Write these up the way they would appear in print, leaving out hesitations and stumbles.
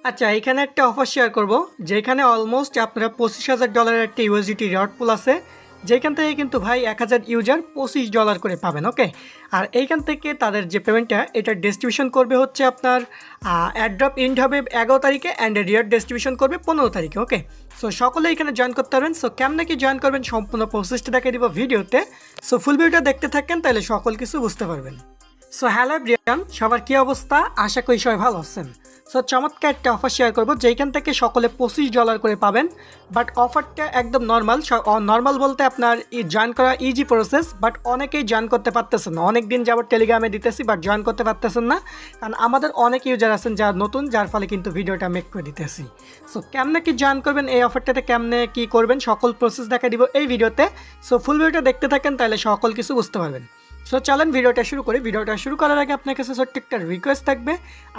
আচ্ছা, এখানে একটা অফার শেয়ার করব যেখানে অলমোস্ট আপনারা $25,000 একটা ইউএসডিটি রিওয়ার্ড পুল আছে, যেখান থেকে কিন্তু ভাই 1000 ইউজার $25 করে পাবেন। ওকে, আর এইখান থেকে তাদের যে পেমেন্টটা এটা ডিস্ট্রিবিউশন করবে হচ্ছে আপনার অ্যাড্রপ ইন্ড হবে 11 তারিখে অ্যান্ড রিওয়ার্ড ডিস্ট্রিবিউশন করবে 15 তারিখে। ওকে, সো সকলে এখানে জয়েন করতে পারবেন। সো কেমনে কি জয়েন করবেন সম্পূর্ণ প্রসেসটা দেখিয়ে দিব ভিডিওতে। সো ফুল ভিডিওটা দেখতে থাকেন, তাহলে সকল কিছু বুঝতে পারবেন। সো হ্যালো এভরিওয়ান, সবার কী অবস্থা? আশা করি সবাই ভালো আছেন। সো চমৎকার একটা অফার শেয়ার করবো যেখান থেকে সকলে $25 করে পাবেন। বাট অফারটা একদম নর্মাল বলতে আপনার জয়েন করা ইজি প্রসেস, বাট অনেকেই জয়েন করতে পারতেছেন না। অনেক দিন যাবত টেলিগ্রামে দিতেছি বাট জয়েন করতে পারতেছেন না, কারণ আমাদের অনেক ইউজার আছেন যারা নতুন, যার ফলে কিন্তু ভিডিওটা মেক করে দিতেছি। সো কেমনে কি জয়েন করবেন এই অফারটাতে, কেমনে কি করবেন সকল প্রসেস দেখা দিব এই ভিডিওতে। সো ফুল ভিডিওটা দেখতে থাকেন, তাহলে সকল কিছু বুঝতে পারবেন। সো চলেন ভিডিওটা শুরু করি। ভিডিওটা শুরু করার আগে আপনার কাছে ছোট্ট একটা রিকোয়েস্ট থাকবে,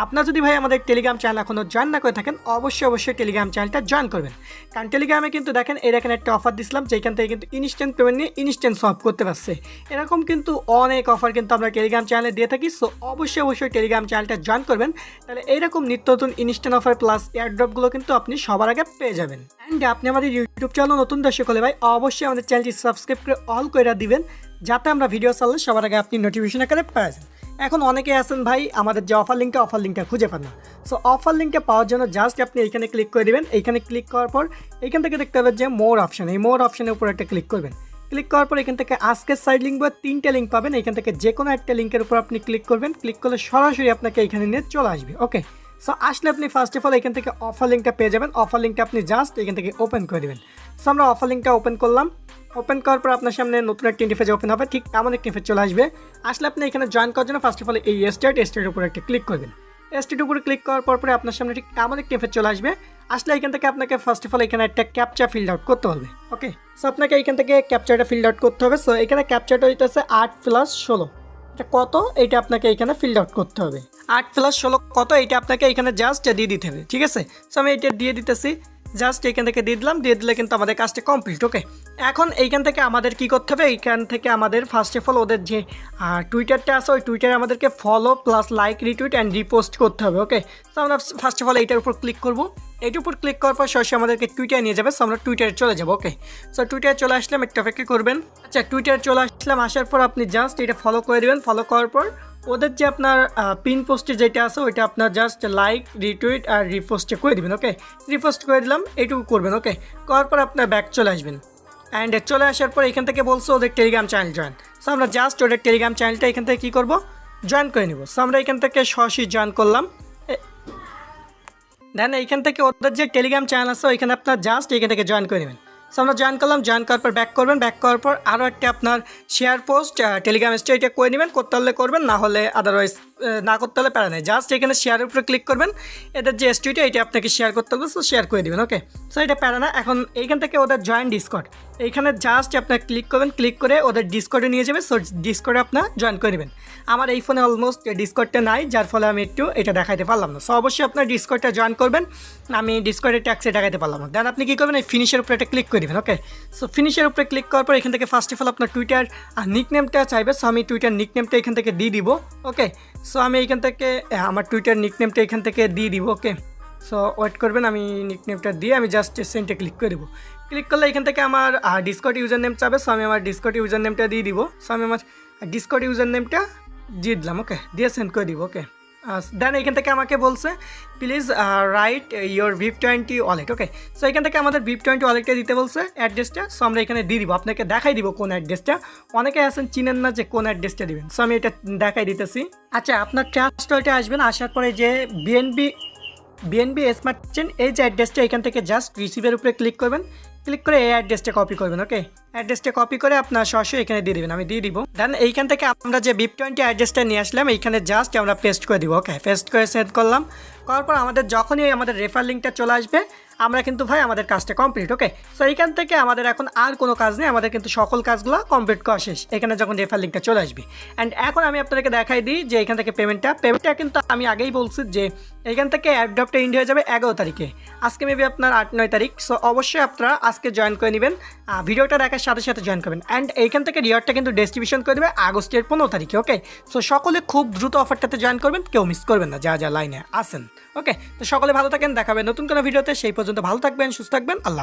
আপনার যদি ভাই আমাদের টেলিগ্রাম চ্যানেল এখনও জয়েন না করে থাকেন অবশ্যই টেলিগ্রাম চ্যানেলটা জয়েন করবেন। কারণ টেলিগ্রামে কিন্তু দেখেন এরকম একটা অফার দিছিলাম যেখান থেকে কিন্তু ইনস্ট্যান্ট পেমেন্ট নিয়ে ইনস্ট্যান্ট সলভ করতে পারছে। এরকম কিন্তু অনেক অফার কিন্তু আমরা টেলিগ্রাম চ্যানেলে দিয়ে থাকি। সো অবশ্যই টেলিগ্রাম চ্যানেলটা জয়েন করবেন, তাহলে এইরকম নিত্য নতুন ইনস্ট্যান্ট অফার প্লাস এয়ারড্রপগুলো কিন্তু আপনি সবার আগে পেয়ে যাবেন। অ্যান্ড আপনি আমাদের ইউটিউব চ্যানেল নতুন দর্শক হলে ভাই অবশ্যই আমাদের চ্যানেলটি সাবস্ক্রাইব করে অল করে দিবেন, যাতে আমরা ভিডিও চাললে সবার আগে আপনি নোটিফিকেশন আকারে পেয়ে যান। এখন অনেকে আছেন ভাই আমাদের যে অফার লিঙ্কটা খুঁজে পান না। সো অফার লিঙ্কটা পাওয়ার জন্য জাস্ট আপনি এইখানে ক্লিক করে দেবেন। এইখানে ক্লিক করার পর এইখান থেকে দেখতে পাবেন যে মোর অপশান, এই মোর অপশানের উপর একটা ক্লিক করবেন। ক্লিক করার পর এখান থেকে আজকের সাইড লিঙ্ক বা 3টে লিঙ্ক পাবেন। এখান থেকে যে কোনো একটা লিঙ্কের উপর আপনি ক্লিক করবেন। ক্লিক করলে সরাসরি আপনাকে এখানে নিয়ে চলে আসবে। ওকে, সো আসলে আপনি ফার্স্ট অফ অল এখান থেকে অফার লিঙ্কটা পেয়ে যাবেন। অফার লিঙ্কটা আপনি জাস্ট এখান থেকে ওপেন করে দেবেন। সো আমরা অফার লিঙ্কটা ওপেন করলাম। ওপেন করার পর আপনার সামনে নতুন একটা ইন্টারফেস ওপেন হবে, ঠিক এমন একটা ইন্টারফেস চলে আসবে। আসলে আপনি এখানে জয়েন করার জন্য ফার্স্ট অফ অল এই স্টেটের উপর একটা ক্লিক করবেন। স্টেটের উপরে ক্লিক করার পরে আপনার সামনে ঠিক এমন একটা ইন্টারফেস চলে আসবে। আসলে এখান থেকে আপনাকে ফার্স্ট অফ অল এখানে একটা ক্যাপচা ফিল আউট করতে হবে। ওকে, সো আপনাকে এখান থেকে ক্যাপচাটা ফিল আউট করতে হবে। সো এখানে ক্যাপচাটা হইতেছে 8+16, এটা কত এইটা আপনাকে এখানে ফিল আউট করতে হবে। 8+16 কত এইটা আপনাকে এখানে জাস্ট দিয়ে দিতে হবে। ঠিক আছে, সো আমি এটা দিয়ে দিতেছি, জাস্ট এখান থেকে দিয়ে দিলাম। দিয়ে দিলে কিন্তু আমাদের কাজটা কমপ্লিট। ওকে, এখন এইখান থেকে আমাদের কি করতে হবে, এইখান থেকে আমাদের ফার্স্ট অফ অল ওদের যে টুইটারটা আছে ওই টুইটারে আমাদেরকে follow plus like retweet and repost করতে হবে। ওকে, সো আমরা ফার্স্ট অফ অল এইটার উপর ক্লিক করবো। এইটার উপর ক্লিক করার পর সরাসরি আমাদেরকে টুইটারে নিয়ে যাবে। সো আমরা টুইটারে চলে যাবো। ওকে, সো টুইটারে চলে আসলাম, একটু অপেক্ষা করবেন। আচ্ছা, টুইটারে চলে আসলাম, আসার পর আপনি জাস্ট এটা ফলো করে দেবেন। ফলো করার পর ওদের যে আপনার পিন পোস্টে যেটা আছে ওইটা আপনার জাস্ট লাইক রিটুইট আর রিপোস্টে করে দেবেন। ওকে, রিপোস্ট করে দিলাম, এইটুকু করবেন। ওকে, করার পর আপনার ব্যাক চলে আসবেন। অ্যান্ড চলে আসার পর এখান থেকে বলছো ওদের টেলিগ্রাম চ্যানেল জয়েন। সো আমরা জাস্ট ওদের টেলিগ্রাম চ্যানেলটা এখান থেকে কী করবো, জয়েন করে নেব। সো আমরা এখান থেকে সরাসরি জয়েন করলাম। দেন এইখান থেকে ওদের যে টেলিগ্রাম চ্যানেল আছে ওইখানে আপনার জাস্ট এখান থেকে জয়েন করে নেবেন। সো আমরা জয়েন করলাম, জয়েন করার পর ব্যাক করবেন। ব্যাক করার পর আরও একটা আপনার শেয়ার পোস্ট টেলিগ্রাম স্টোরিটা করে নেবেন, করতে হলে করবেন, না হলে আদারওয়াইজ না করতে হলে প্যারা নেই। জাস্ট এখানে শেয়ারের উপরে ক্লিক করবেন, এদের যে স্টোরিটা এটা আপনাকে শেয়ার করতে হবে, সো শেয়ার করে দেবেন। ওকে, সো এটা প্যারা না। এখন এইখান থেকে ওদের জয়েন ডিসকর্ড, এইখানে জাস্ট আপনার ক্লিক করবেন, ক্লিক করে ওদের ডিসকর্ডে নিয়ে যাবে। সো ডিসকর্ডে আপনার জয়েন করে নেবেন। আমার এই ফোনে অলমোস্ট ডিসকর্ডটা নাই, যার ফলে আমি একটু এটা দেখাতে পারলাম না। সো অবশ্যই আপনার ডিসকর্ডটা জয়েন করবেন, আমি ডিসকর্ডের ট্যাক্সে দেখাতে পারলাম না। দেন আপনি কী করবেন, এই ফিনিশের উপরে একটা ক্লিক করে দেবেন। ওকে, সো ফিনিশের উপরে ক্লিক করার পর এখান থেকে ফার্স্ট অফ অল আপনার টুইটার নিকনেমটা চাইবে। সো আমি টুইটার নিকনেমটা এখান থেকে দিয়ে দিব। ওকে, সো আমি এখান থেকে আমার টুইটার নিকনেমটা এখান থেকে দিয়ে দিব। ওকে, সো ওয়েট করবেন, আমি নিকনেমটা দিয়ে আমি জাস্ট সেন্টে ক্লিক করে দেবো। ক্লিক করলে এখান থেকে আমার ডিসকর্ড ইউজার নেম চাবে। সো আমি আমার ডিসকর্ড ইউজার নেমটা দিয়ে দিব। সো আমি আমার ডিসকর্ড ইউজার নেমটা দিয়ে দিলাম। ওকে, দিয়ে সেন্ড করে দিব। ওকে, দেন এখান থেকে আমাকে বলছে please write your VIP20 wallet. Okay, so এখান থেকে আমাদের VIP20 ওয়ালেটটা দিতে বলছে অ্যাড্রেসটা। সো আমরা এখানে দিয়ে দিব, আপনাকে দেখাই দিব কোন অ্যাড্রেসটা। অনেকে আছেন চিনেন না যে কোন অ্যাড্রেসটা দিবেন। সো আমি এটা দেখাই দিতেছি। আচ্ছা, আপনার ট্রাস্ট ওয়ালেটে আসবেন, আসার পরে যে BNB স্মার্ট চেন এই যে অ্যাড্রেসটা এখান থেকে জাস্ট রিসিভের উপরে ক্লিক করবেন। ক্লিক করে এই অ্যাড্রেসটা কপি করবেন। ওকে, অ্যাড্রেসটা কপি করে আপনার সরাসরি এখানে দিয়ে দেবেন, আমি দিয়ে দিব। দেন এইখান থেকে আমরা যে VIP20 অ্যাড্রেসটা নিয়ে আসলাম এইখানে জাস্ট আমরা পেস্ট করে দিব। ওকে, পেস্ট করে সেন্ড করলাম। করার পর আমাদের যখনই আমাদের রেফার লিঙ্কটা চলে আসবে আমরা কিন্তু ভাই আমাদের কাজটা কমপ্লিট। ওকে, সো এইখান থেকে আমাদের এখন আর কোনো কাজ নেই, আমাদের কিন্তু সকল কাজগুলো কমপ্লিট করা শেষ এখানে যখন রেফার লিঙ্কটা চলে আসবে। অ্যান্ড এখন আমি আপনাদেরকে দেখাই দিই যে এখান থেকে পেমেন্টটা কিন্তু আমি আগেই বলছি যে এখান থেকে অ্যাড্রপটা ইন্ড হয়ে যাবে 11 তারিখে, আজকে মেবি আপনার 8-9 তারিখ। সো অবশ্যই আপনারা আজকে জয়েন করে নেবেন, ভিডিওটা দেখার সাথে সাথে জয়েন করবেন। অ্যান্ড এইখান থেকে রিওয়ার্ডটা কিন্তু ডিস্ট্রিবিউশন করে দেবে আগস্টের 15 তারিখে। ওকে, সো সকলে খুব দ্রুত অফারটাতে জয়েন করবেন, কেউ মিস করবেন না, যা লাইনে আসেন। ওকে, তো সকলে ভালো থাকেন, দেখাবেন নতুন কোনো ভিডিওতে, সেই পর্যন্ত ভালো থাকবেন, সুস্থ থাকবেন, আল্লাহ হাফেজ।